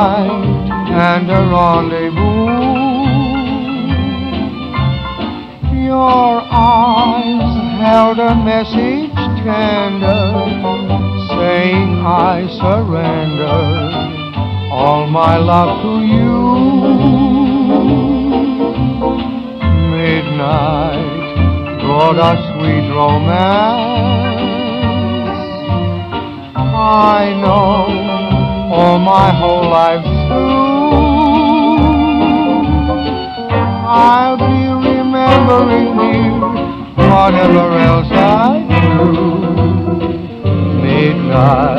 night and a rendezvous. Your eyes held a message tender, saying I surrender all my love to you. Midnight brought us sweet romance. I know all my whole life through I'll be remembering you, whatever else I do. Midnight